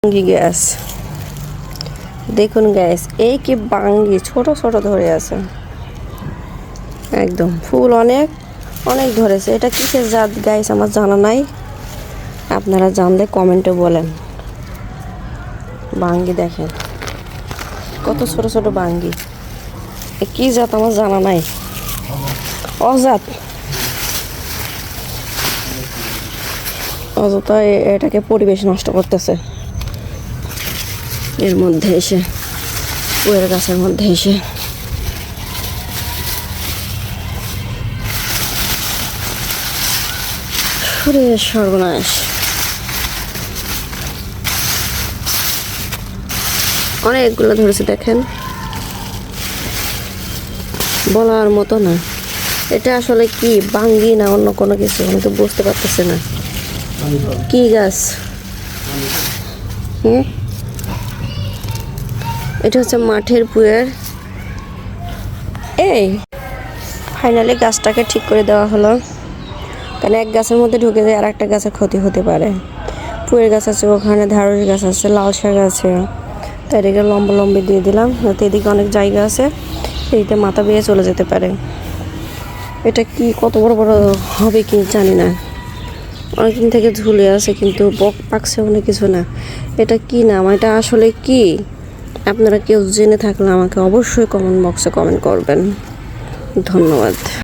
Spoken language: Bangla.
বাঙ্গি গাছ দেখুন গাইস, এই কি বাঙ্গি ছোট ছোট ধরে আছে, একদম ফুল অনেক অনেক ধরেছে। এটা কিসের জাত গাইস আমার জানা নাই, আপনারা জানলে কমেন্টে বলেন। বাঙ্গি দেখেন কত ছোট ছোট বাঙ্গি, কি জাত আমার জানা নাই, অজাত। অযথা এটাকে পরিবেশ নষ্ট করতেছে, এর মধ্যে এসে ফুলের গাছের মধ্যে এসে। সর্বনাশ, অনেকগুলো ধরেছে দেখেন, বলার মতো না। এটা আসলে কি বাঙ্গি না অন্য কোনো কিছু আমি তো বুঝতে পারতেছি না। কি গাছ? এটা হচ্ছে মাঠের পুয়ের। এই ফাইনালি গাছটাকে ঠিক করে দেওয়া হলো, কারণ এক গাছের মধ্যে ঢুকে যায় আর একটা গাছের ক্ষতি হতে পারে। পুয়ের গাছ আছে, ওখানে ঢেঁড়স গাছ আছে, লাল শাক আছে, তাই এদিকে লম্বা লম্বি দিয়ে দিলাম, যাতে এদিকে অনেক জায়গা আছে, এদিকে মাথা বেয়ে চলে যেতে পারে। এটা কি কত বড় বড় হবে কি জানি না, অনেকদিন থেকে ঝুলে আছে কিন্তু পাকছে অনেক কিছু না। এটা কি নাম, এটা আসলে কি? আপনারা কেউ জেনে থাকলে আমাকে অবশ্যই কমেন্ট বক্সে কমেন্ট করবেন। ধন্যবাদ।